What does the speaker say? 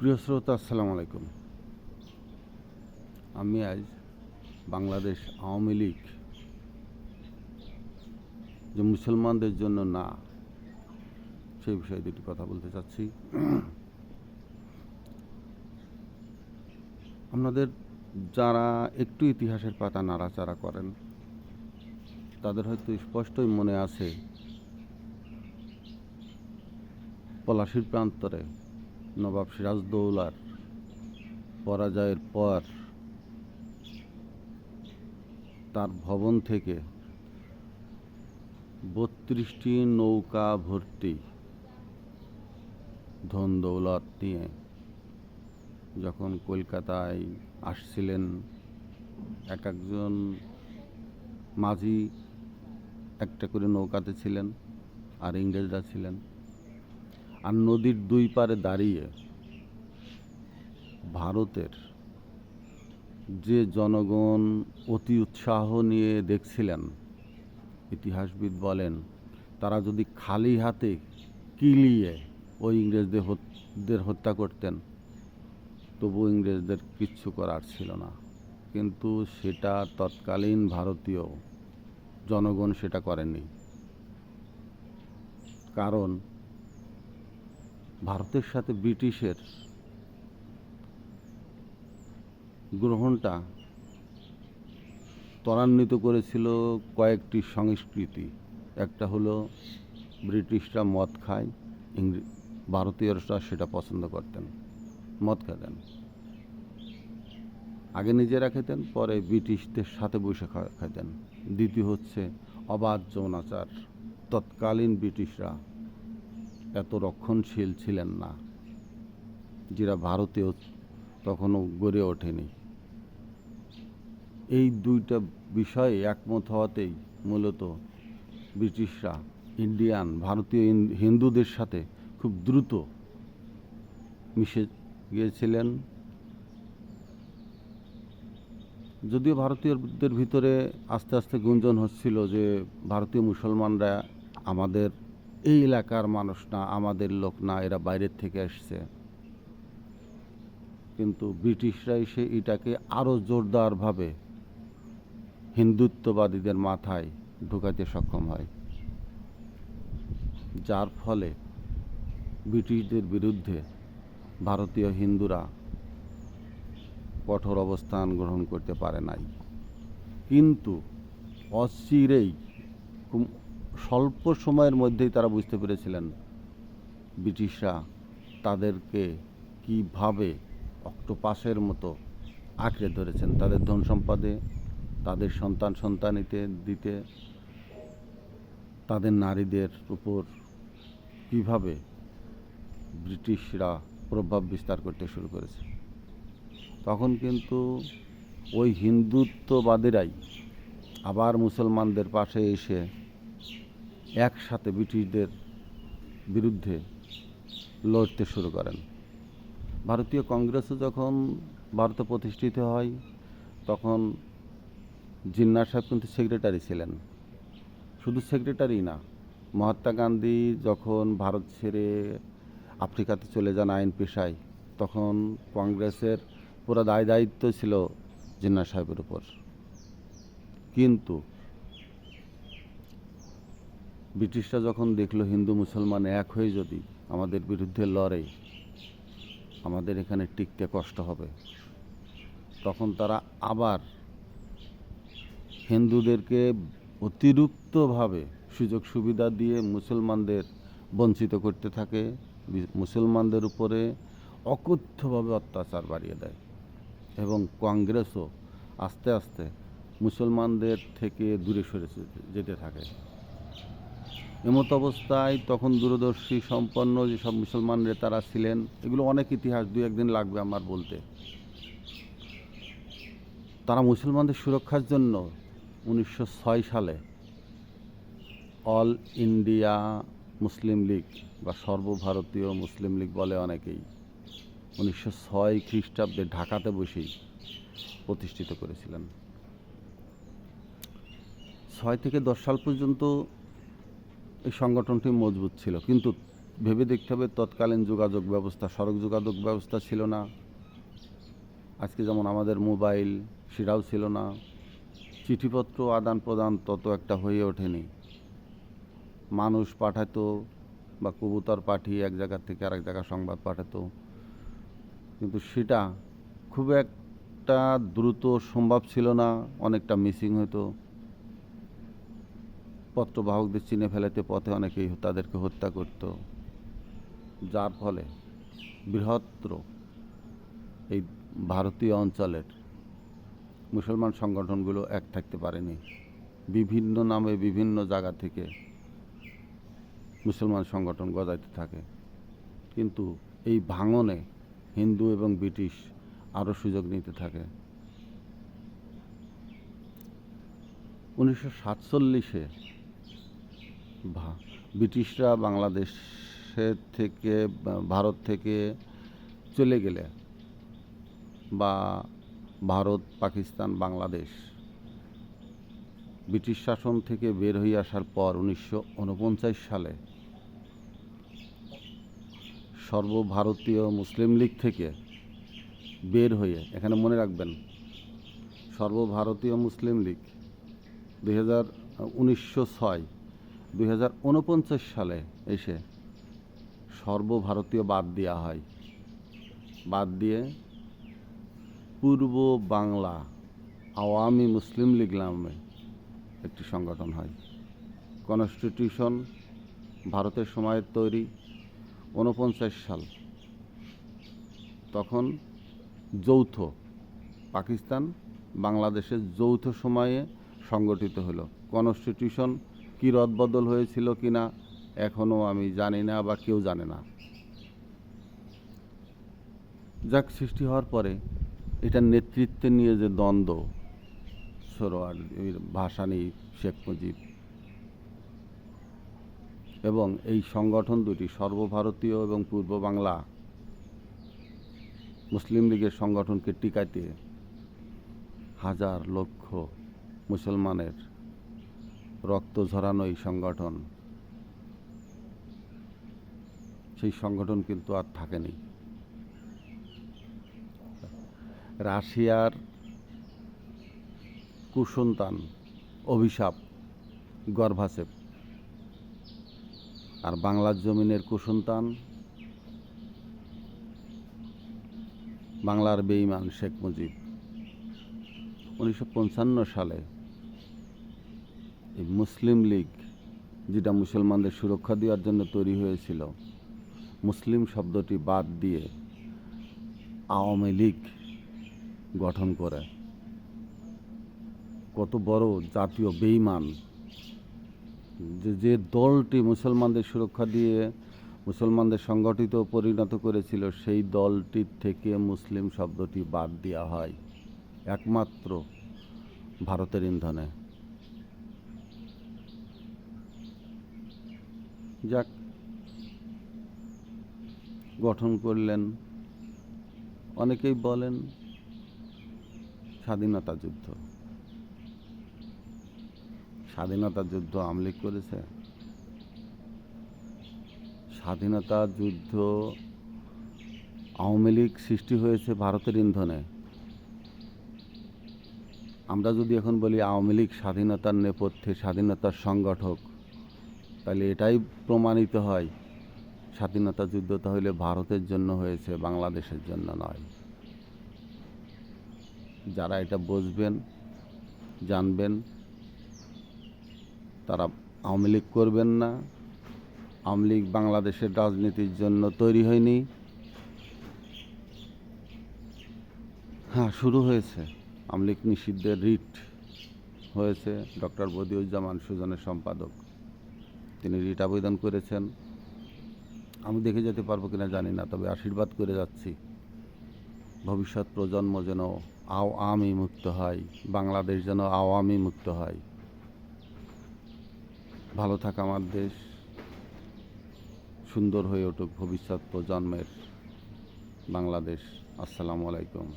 প্রিয় শ্রোতা, আসসালামু আলাইকুম। আমি আজ বাংলাদেশ আওয়ামী লীগ যে মুসলমানদের জন্য না, সেই বিষয়ে দুটি কথা বলতে চাচ্ছি। আপনাদের যারা একটু ইতিহাসের পাতা নাড়াচাড়া করেন তাদের হয়তো স্পষ্টই মনে আছে পলাশীর প্রান্তরে নবাব সিরাজদৌলার পরাজয়ের পর তার ভবন থেকে 32টি নৌকা ভর্তি ধন দৌলত নিয়ে যখন কলকাতায় আসছিলেন, এক একজন মাঝি একটা করে নৌকাতে ছিলেন আর ইংরেজরা ছিলেন, আর নদীর দুই পারে দাঁড়িয়ে ভারতের যে জনগণ অতি উৎসাহ নিয়ে দেখছিলেন, ইতিহাসবিদ বলেন তারা যদি খালি হাতে কিলিয়ে ওই ইংরেজদের হত্যা করতেন তবু ইংরেজদের কিচ্ছু করার ছিল না। কিন্তু সেটা তৎকালীন ভারতীয় জনগণ সেটা করেনি, কারণ ভারতের সাথে ব্রিটিশের গ্রহণটা ত্বরান্বিত করেছিল কয়েকটি সংস্কৃতি। একটা হলো ব্রিটিশরা মদ খায়, ভারতীয়রা সেটা পছন্দ করতেন, মদ খেতেন। আগে নিজেরা খেতেন, পরে ব্রিটিশদের সাথে বসে খেতেন। দ্বিতীয় হচ্ছে অবাধ যৌনাচার। তৎকালীন ব্রিটিশরা এত রক্ষণশীল ছিলেন না, যেটা ভারতেও তখনও গড়ে ওঠেনি। এই দুইটা বিষয়ে একমত হওয়াতেই মূলত ব্রিটিশরা ভারতীয় হিন্দুদের সাথে খুব দ্রুত মিশে গিয়েছিলেন। যদিও ভারতীয়দের ভিতরে আস্তে আস্তে গুঞ্জন হচ্ছিল যে ভারতীয় মুসলমানরা আমাদের এই এলাকার মানুষ না, আমাদের লোক না, এরা বাইরের থেকে আসছে, কিন্তু ব্রিটিশরা এসে এটাকে আরও জোরদারভাবে হিন্দুত্ববাদীদের মাথায় ঢুকাতে সক্ষম হয়, যার ফলে ব্রিটিশদের বিরুদ্ধে ভারতীয় হিন্দুরা কঠোর অবস্থান গ্রহণ করতে পারে নাই। কিন্তু অচিরেই, খুব স্বল্প সময়ের মধ্যেই তারা বুঝতে পেরেছিলেন ব্রিটিশরা তাদেরকে কীভাবে অক্টোপাসের মতো আঁকড়ে ধরেছেন, তাদের ধন সম্পদে, তাদের সন্তানিতে দিতে, তাদের নারীদের উপর কীভাবে ব্রিটিশরা প্রভাব বিস্তার করতে শুরু করেছে। তখন কিন্তু ওই হিন্দুত্ববাদীরাই আবার মুসলমানদের পাশে এসে একসাথে ব্রিটিশদের বিরুদ্ধে লড়তে শুরু করেন। ভারতীয় কংগ্রেসও যখন ভারতে প্রতিষ্ঠিত হয় তখন জিন্নাহ সাহেব কিন্তু সেক্রেটারি ছিলেন। শুধু সেক্রেটারি না, মহাত্মা গান্ধী যখন ভারত ছেড়ে আফ্রিকাতে চলে যান আইন পেশায়, তখন কংগ্রেসের পুরো দায়িত্ব ছিল জিন্নাহ সাহেবের উপর। কিন্তু ব্রিটিশরা যখন দেখলো হিন্দু মুসলমান এক হয়ে যদি আমাদের বিরুদ্ধে লড়ে, আমাদের এখানে টিকতে কষ্ট হবে, তখন তারা আবার হিন্দুদেরকে অতিরিক্তভাবে সুযোগ সুবিধা দিয়ে মুসলমানদের বঞ্চিত করতে থাকে, মুসলমানদের উপরে অকথ্যভাবে অত্যাচার বাড়িয়ে দেয়, এবং কংগ্রেসও আস্তে আস্তে মুসলমানদের থেকে দূরে সরে যেতে থাকে। এমত অবস্থায় তখন দূরদর্শী সম্পন্ন যেসব মুসলমান নেতারা ছিলেন, এগুলো অনেক ইতিহাস, দু একদিন লাগবে আমার বলতে, তারা মুসলমানদের সুরক্ষার জন্য 1906 সালে অল ইন্ডিয়া মুসলিম লীগ বা সর্বভারতীয় মুসলিম লীগ বলে অনেকেই, 1906 খ্রিস্টাব্দে ঢাকাতে বসেই প্রতিষ্ঠিত করেছিলেন। 6 থেকে 10 সাল পর্যন্ত এই সংগঠনটি মজবুত ছিল, কিন্তু ভেবে দেখতে হবে তৎকালীন যোগাযোগ ব্যবস্থা, সড়ক যোগাযোগ ব্যবস্থা ছিল না। আজকে যেমন আমাদের মোবাইল, সেটাও ছিল না। চিঠিপত্র আদান প্রদান তত একটা হয়ে ওঠেনি। মানুষ পাঠাতো বা কবুতর পাঠিয়ে এক জায়গা থেকে আরেক জায়গায় সংবাদ পাঠাতো, কিন্তু সেটা খুব একটা দ্রুত সম্ভব ছিল না, অনেকটা মিসিং হতো। পত্রবাহকদের চিনে ফেলাতে পথে অনেকেই তাদেরকে হত্যা করত, যার ফলে বৃহত্তর এই ভারতীয় অঞ্চলের মুসলমান সংগঠনগুলো এক থাকতে পারেনি। বিভিন্ন নামে বিভিন্ন জায়গা থেকে মুসলমান সংগঠন গজাইতে থাকে, কিন্তু এই ভাঙনে হিন্দু এবং ব্রিটিশ আরও সুযোগ নিতে থাকে। 1947-এ ব্রিটিশরা বাংলাদেশের থেকে, ভারত থেকে চলে গেলে, বা ভারত, পাকিস্তান, বাংলাদেশ ব্রিটিশ শাসন থেকে বের হয়ে আসার পর 1949 সালে সর্বভারতীয় মুসলিম লীগ থেকে বের হয়ে, এখানে মনে রাখবেন, সর্বভারতীয় মুসলিম লীগ 2049 সালে এসে সর্বভারতীয় বাদ দেওয়া হয়। বাদ দিয়ে পূর্ব বাংলা আওয়ামী মুসলিম লীগ নামে একটি সংগঠন হয়। কনস্টিটিউশন ভারতের সময়ের তৈরি, 49 সাল। তখন যৌথ পাকিস্তান বাংলাদেশের যৌথ সময়ে সংগঠিত হলো। কনস্টিটিউশন কি রদবদল হয়েছিল কিনা এখনও আমি জানি না, বা কেউ জানে না। যাক, সৃষ্টি হওয়ার পরে এটার নেতৃত্বে নিয়ে যে দ্বন্দ্ব, সোহরাওয়ার্দীর, ভাসানী, শেখ মুজিব, এবং এই সংগঠন দুটি সর্বভারতীয় এবং পূর্ব বাংলা মুসলিম লীগের সংগঠনকে টিকাইতে হাজার লক্ষ মুসলমানের রক্ত ঝরানো এই সংগঠন, সেই সংগঠন কিন্তু আর থাকেনি। রাশিয়ার কুসন্তান, অভিশাপ, গর্ভাচেপ, আর বাংলার জমিনের কুসন্তান বাংলার বেঈমান শেখ মুজিব। 1955 সালে এই মুসলিম লীগ, যেটা মুসলমানদের সুরক্ষা দেওয়ার জন্য তৈরি হয়েছিল, মুসলিম শব্দটি বাদ দিয়ে আওয়ামী লীগ গঠন করে। কত বড় জাতীয় বেঈমান! যে দলটি মুসলমানদের সুরক্ষা দিয়ে মুসলমানদের সংগঠিত পরিণত করেছিল, সেই দলটির থেকে মুসলিম শব্দটি বাদ দেওয়া হয় একমাত্র ভারতের ইন্ধনে। যাক, গঠন করলেন, অনেকেই বলেন স্বাধীনতা যুদ্ধ। স্বাধীনতা যুদ্ধ আওয়ামী লীগ করেছে? স্বাধীনতা যুদ্ধ আওয়ামী লীগ সৃষ্টি হয়েছে ভারতের ইন্ধনে। আমরা যদি এখন বলি আওয়ামী লীগ স্বাধীনতার নেপথ্যে, স্বাধীনতার সংগঠক, তাহলে এটাই প্রমাণিত হয় স্বাধীনতা যুদ্ধ তাহলে ভারতের জন্য হয়েছে, বাংলাদেশের জন্য নয়। যারা এটা বুঝবেন, জানবেন, তারা আওয়ামী লীগ করবেন না। আওয়ামী লীগ বাংলাদেশের রাজনীতির জন্য তৈরি হয়নি। হ্যাঁ, শুরু হয়েছে। আওয়ামী লীগ নিষিদ্ধের রিট হয়েছে। ডক্টর বদিউজ্জামান সুজনের সম্পাদক, তিনি রিট আবেদন করেছেন। আমি দেখে যেতে পারবো কিনা জানি না, তবে আশীর্বাদ করে যাচ্ছি ভবিষ্যৎ প্রজন্ম যেন আওয়ামী মুক্ত হয়, বাংলাদেশ যেন আওয়ামী মুক্ত হয়। ভালো থাক আমার দেশ, সুন্দর হয়ে উঠুক ভবিষ্যৎ প্রজন্মের বাংলাদেশ। আসসালামু আলাইকুম।